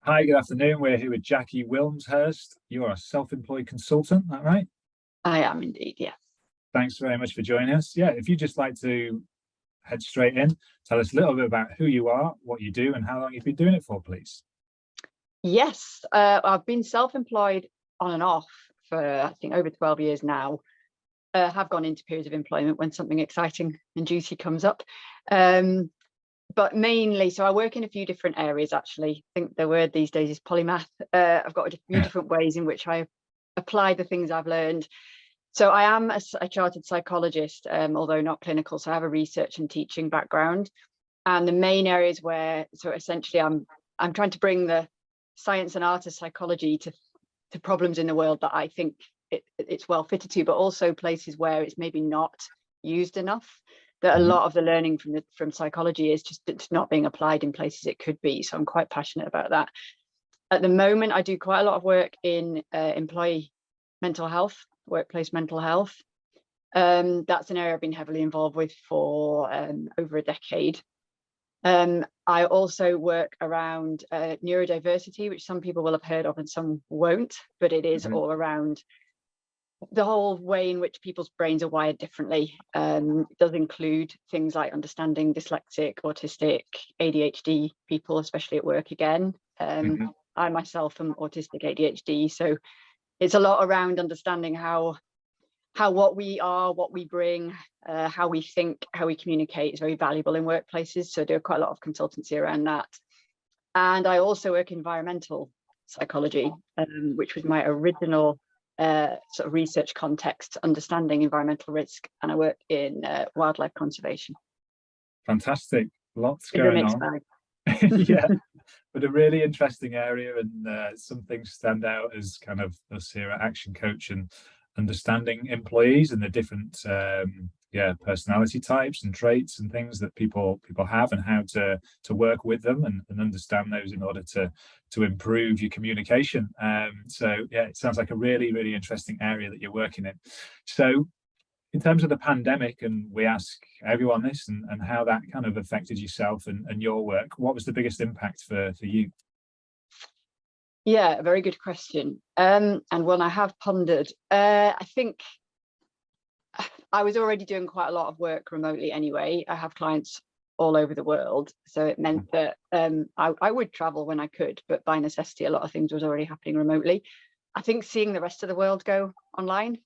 Hi, good afternoon. We're here with Jacqui Wilmshurst. You're a self-employed consultant, is that right? I am indeed, yes. Thanks very much for joining us. Yeah, if you'd just like to head straight in, tell us a little bit about who you are, what you do, and how long you've been doing it for, please. Yes, I've been self-employed on and off for, I think, over 12 years now. Have gone into periods of employment when something exciting and juicy comes up. But mainly, so I work in a few different areas, actually. I think the word these days is polymath. I've got a few different ways in which I apply the things I've learned. So I am a chartered psychologist, although not clinical. So I have a research and teaching background. And the main areas where, so essentially I'm trying to bring the science and art of psychology to problems in the world that I think it's well fitted to, but also places where it's maybe not used enough. That a lot of the learning from psychology is just it's not being applied in places it could be. So I'm quite passionate about that. At the moment, I do quite a lot of work in employee mental health, workplace mental health. That's an area I've been heavily involved with for over a decade. I also work around neurodiversity, which some people will have heard of and some won't, but it is all around the whole way in which people's brains are wired differently. It does include things like understanding dyslexic, autistic, ADHD people, especially at work again. I myself am autistic ADHD, so it's a lot around understanding how what we are, what we bring, how we think, how we communicate is very valuable in workplaces. So I do quite a lot of consultancy around that. And I also work in environmental psychology, which was my original sort of research context, understanding environmental risk, and I work in wildlife conservation. Fantastic, lots going on. Yeah, but a really interesting area, and some things stand out as kind of us here at Action Coach and understanding employees and the different personality types and traits and things that people have, and how to work with them and understand those in order to improve your communication. So yeah, it sounds like a really interesting area that you're working in. So in terms of the pandemic, and we ask everyone this, and how that kind of affected yourself and your work, what was the biggest impact for you? Yeah, a very good question, and one I have pondered. I think I was already doing quite a lot of work remotely anyway. I have clients all over the world, so it meant that I would travel when I could, but by necessity, a lot of things was already happening remotely. I think seeing the rest of the world go online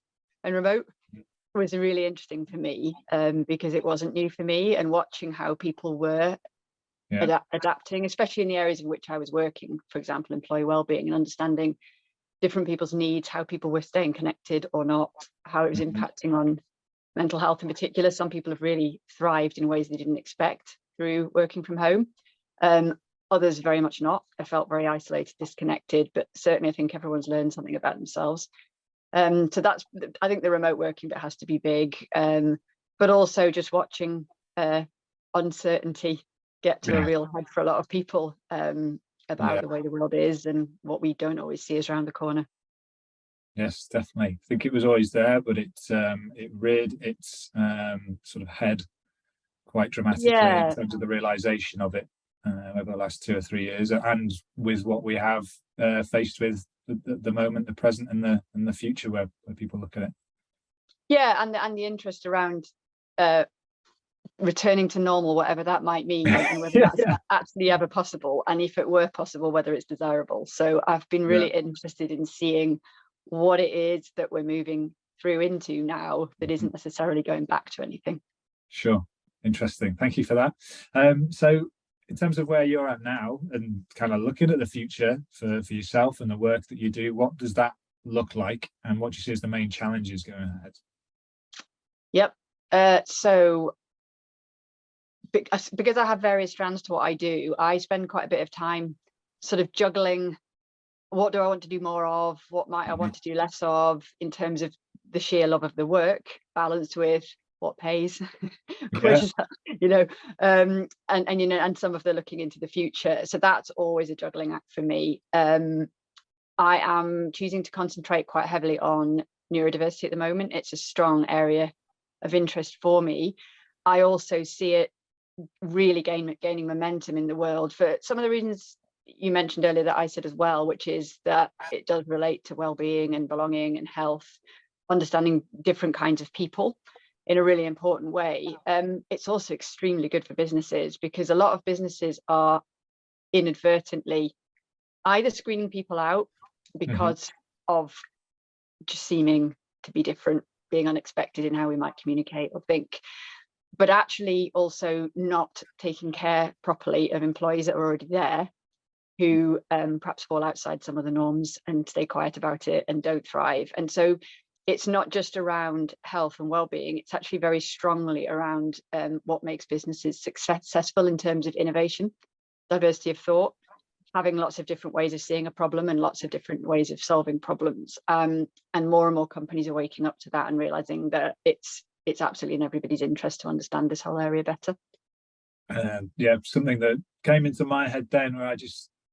and remote was really interesting for me, because it wasn't new for me, and watching how people were adapting, especially in the areas in which I was working, for example, employee wellbeing, and understanding different people's needs, how people were staying connected or not, how it was impacting on mental health in particular. Some people have really thrived in ways they didn't expect through working from home. Others very much not. I felt very isolated, disconnected, but certainly I think everyone's learned something about themselves. So that's, I think the remote working bit has to be big, but also just watching uncertainty get to a real head for a lot of people, about the way the world is and what we don't always see is around the corner. Yes, definitely. I think it was always there, but it reared its sort of head quite dramatically in terms of the realization of it over the last 2 or 3 years, and with what we have faced with the moment, the present, and the future, where people look at it. Yeah, and the interest around returning to normal, whatever that might mean, and whether that's actually ever possible, and if it were possible, whether it's desirable. So I've been really interested in seeing what it is that we're moving through into now that isn't necessarily going back to anything. Sure, interesting. Thank you for that. So in terms of where you're at now, and kind of looking at the future for yourself and the work that you do, what does that look like, and what do you see as the main challenges going ahead? Yep. So because I have various strands to what I do, I spend quite a bit of time sort of juggling, what do I want to do more of, what might I want to do less of, in terms of the sheer love of the work balanced with what pays, which is, and some of the looking into the future. So that's always a juggling act for me. I am choosing to concentrate quite heavily on neurodiversity at the moment. It's a strong area of interest for me. I also see it really gaining momentum in the world for some of the reasons you mentioned earlier that I said as well, which is that it does relate to well-being and belonging and health, understanding different kinds of people in a really important way. It's also extremely good for businesses, because a lot of businesses are inadvertently either screening people out because of just seeming to be different, being unexpected in how we might communicate or think, but actually also not taking care properly of employees that are already there, who perhaps fall outside some of the norms and stay quiet about it and don't thrive. And so it's not just around health and well-being, it's actually very strongly around what makes businesses successful in terms of innovation, diversity of thought, having lots of different ways of seeing a problem and lots of different ways of solving problems. And more companies are waking up to that and realizing that it's absolutely in everybody's interest to understand this whole area better. Yeah, something that came into my head then, where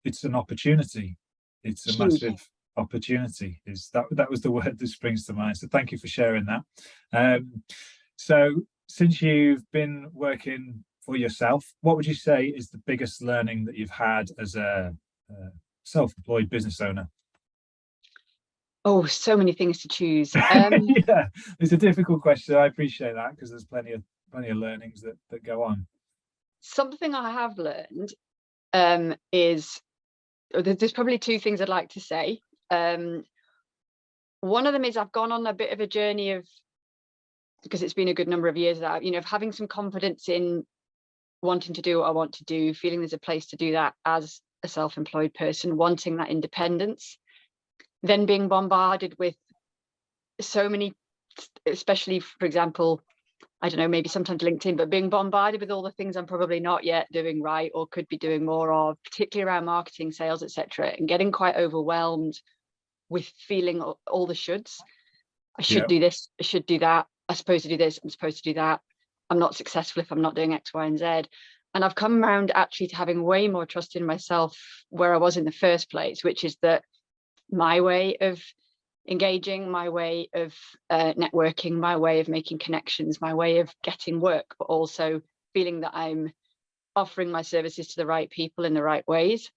it's an opportunity. It's a massive opportunity. That was the word that springs to mind. So thank you for sharing that. So since you've been working for yourself, what would you say is the biggest learning that you've had as a self-employed business owner? Oh, so many things to choose. Yeah, it's a difficult question. I appreciate that, because there's plenty of learnings that go on. Something I have learned is, there's probably two things I'd like to say. One of them is I've gone on a bit of a journey of, because it's been a good number of years that, of having some confidence in wanting to do what I want to do, feeling there's a place to do that as a self-employed person, wanting that independence, then being bombarded with so many, especially, for example, I don't know, maybe sometimes LinkedIn, but being bombarded with all the things I'm probably not yet doing right or could be doing more of, particularly around marketing, sales, etc., and getting quite overwhelmed with feeling all the shoulds. I should do this, I should do that, I'm supposed to do this, I'm supposed to do that. I'm not successful if I'm not doing X, Y, and Z. And I've come around actually to having way more trust in myself where I was in the first place, which is that my way of engaging, my way of networking, my way of making connections, my way of getting work, but also feeling that I'm offering my services to the right people in the right ways,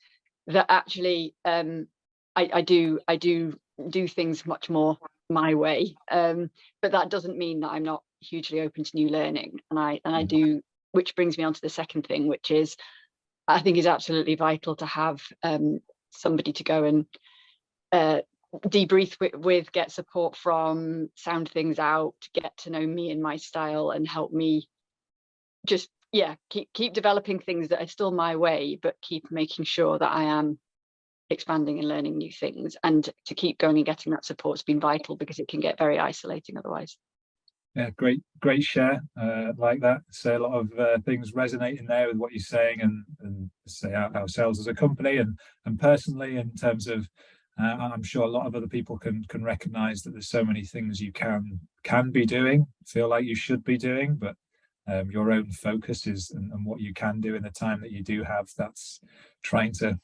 that actually I do things much more my way. But that doesn't mean that I'm not hugely open to new learning. And I do, which brings me on to the second thing, which is, I think is absolutely vital to have somebody to go and debrief with, get support from, sound things out, get to know me and my style, and help me just keep developing things that are still my way, but keep making sure that I am expanding and learning new things. And to keep going and getting that support's been vital, because it can get very isolating otherwise. Yeah, great share. Like that. So a lot of things resonating there with what you're saying, and say ourselves as a company and personally, in terms of I'm sure a lot of other people can recognize that there's so many things you can be doing, feel like you should be doing, but your own focus is and what you can do in the time that you do have, that's trying to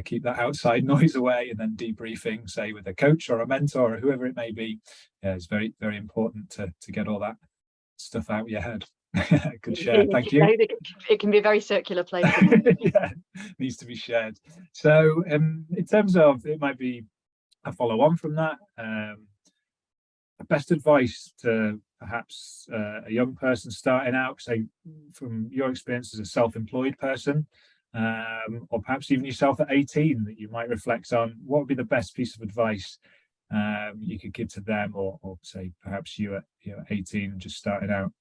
keep that outside noise away, and then debriefing, say with a coach or a mentor or whoever it may be. It's very, very important to get all that stuff out of your head. Good share. Thank you. It can be a very circular place. Yeah, needs to be shared. So in terms of, it might be a follow on from that, best advice to perhaps a young person starting out, say from your experience as a self-employed person, or perhaps even yourself at 18, that you might reflect on, what would be the best piece of advice you could give to them, or say perhaps you at 18 just starting out?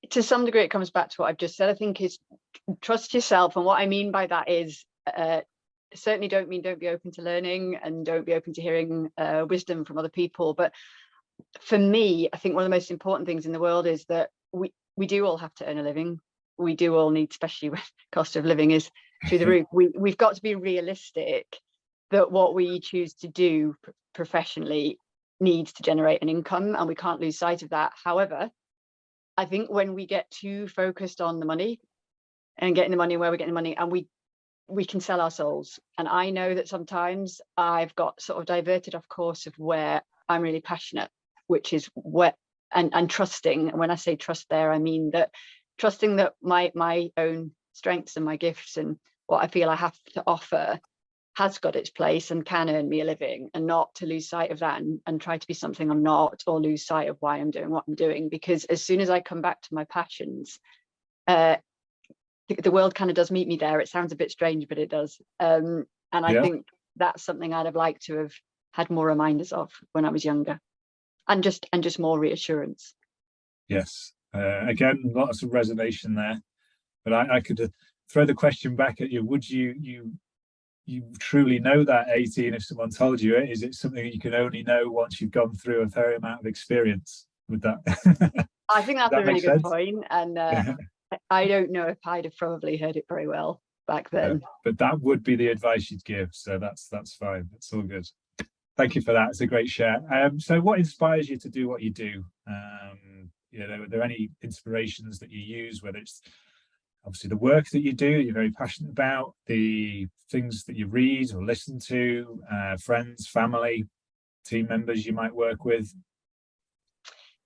To some degree, it comes back to what I've just said. I think is trust yourself, and what I mean by that is certainly don't be open to learning and don't be open to hearing wisdom from other people. But for me, I think one of the most important things in the world is that we do all have to earn a living. We do all need, especially when cost of living is through the roof. We've got to be realistic that what we choose to do professionally needs to generate an income, and we can't lose sight of that. However, I think when we get too focused on the money and getting the money where we're getting the money, and we can sell our souls. And I know that sometimes I've got sort of diverted off course of where I'm really passionate, which is where and trusting. And when I say trust there, I mean that trusting that my own strengths and my gifts and what I feel I have to offer has got its place and can earn me a living, and not to lose sight of that and try to be something I'm not, or lose sight of why I'm doing what I'm doing. Because as soon as I come back to my passions, the world kind of does meet me there. It sounds a bit strange, but it does. And I think that's something I'd have liked to have had more reminders of when I was younger, and just more reassurance. Yes. Again, lots of resonation there. But I could throw the question back at you. Would you truly know that 18 if someone told you it? Is it something you can only know once you've gone through a fair amount of experience with that? I think that's a really good point. And I don't know if I'd have probably heard it very well back then. But that would be the advice you'd give. So that's fine. That's all good. Thank you for that. It's a great share. So what inspires you to do what you do? Are there any inspirations that you use, whether it's obviously the work that you do, you're very passionate about, the things that you read or listen to, friends, family, team members you might work with?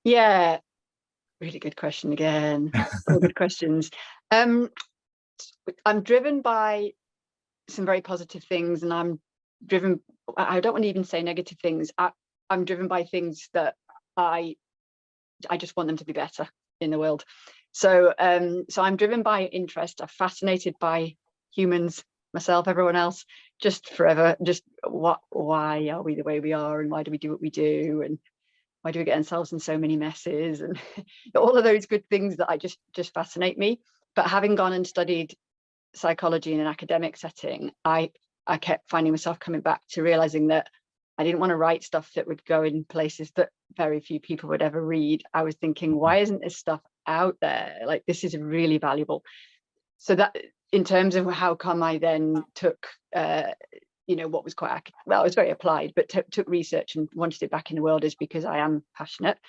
Yeah, really good question again. All good questions. I'm driven by some very positive things, and I don't want to even say negative things. I'm driven by things that I just want them to be better in the world. So I'm driven by interest. I'm fascinated by humans, myself, everyone else, just forever. Just why are we the way we are, and why do we do what we do, and why do we get ourselves in so many messes, and all of those good things that I just fascinate me. But having gone and studied psychology in an academic setting, I kept finding myself coming back to realizing that I didn't want to write stuff that would go in places that very few people would ever read. I was thinking, why isn't this stuff out there? Like, this is really valuable. So that, in terms of how come I then took, what was it was very applied, but took research and wanted it back in the world, is because I am passionate.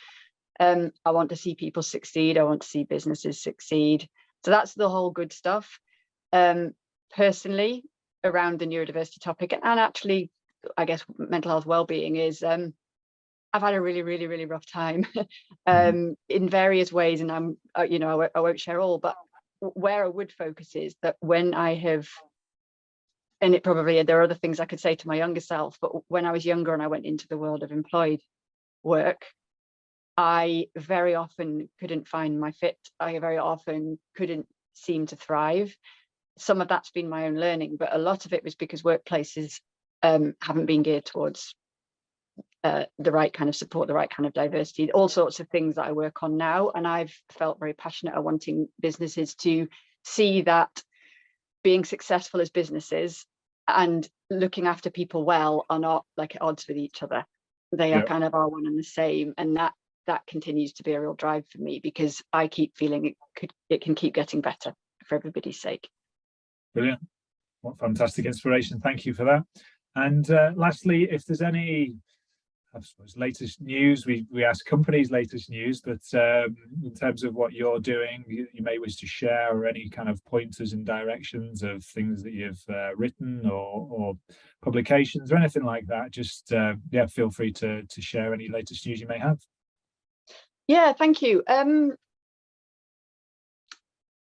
I want to see people succeed. I want to see businesses succeed. So that's the whole good stuff. Personally, around the neurodiversity topic, and actually, I guess mental health well-being is, I've had a really, really, really rough time in various ways, and I won't share all, but where I would focus is that when I have, and there are other things I could say to my younger self, but when I was younger and I went into the world of employed work, I very often couldn't find my fit. I very often couldn't seem to thrive. Some of that's been my own learning, but a lot of it was because workplaces haven't been geared towards the right kind of support, the right kind of diversity, all sorts of things that I work on now. And I've felt very passionate at wanting businesses to see that being successful as businesses and looking after people well are not like at odds with each other. They are kind of are one and the same. And that continues to be a real drive for me, because I keep feeling it can keep getting better for everybody's sake. Brilliant. What fantastic inspiration. Thank you for that. And lastly, if there's any, I suppose, latest news, we ask companies latest news, but in terms of what you're doing, you may wish to share, or any kind of pointers and directions of things that you've written or publications or anything like that, just feel free to share any latest news you may have. Yeah, thank you.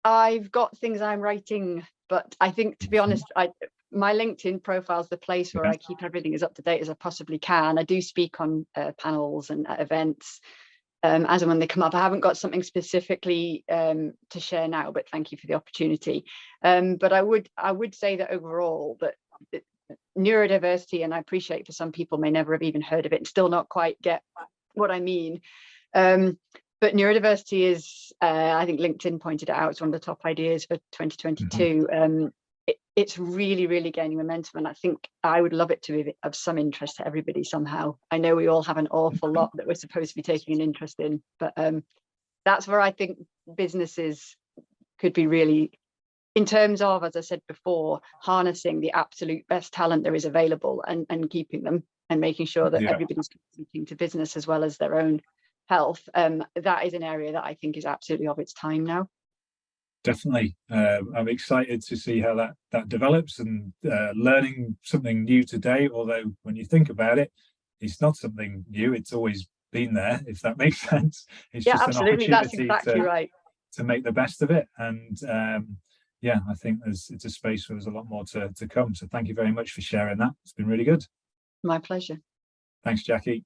I've got things I'm writing, but I think, to be honest, my LinkedIn profile is the place where I keep everything as up to date as I possibly can. I do speak on panels and at events as and when they come up. I haven't got something specifically to share now, but thank you for the opportunity. But I would say that overall, that neurodiversity, and I appreciate for some people may never have even heard of it and still not quite get what I mean. But neurodiversity is, I think LinkedIn pointed it out, it's one of the top ideas for 2022. It's really, really gaining momentum, and I think I would love it to be of some interest to everybody somehow. I know we all have an awful lot that we're supposed to be taking an interest in, but that's where I think businesses could be really, in terms of, as I said before, harnessing the absolute best talent there is available and keeping them, and making sure that everybody's contributing to business as well as their own health. That is an area that I think is absolutely of its time now. Definitely. I'm excited to see how that develops, and learning something new today, although when you think about it, it's not something new, it's always been there, if that makes sense. It's just absolutely. an opportunity That's exactly right, to make the best of it. And yeah, I think it's a space where there's a lot more to come. So thank you very much for sharing that. It's been really good. My pleasure. Thanks, Jacqui.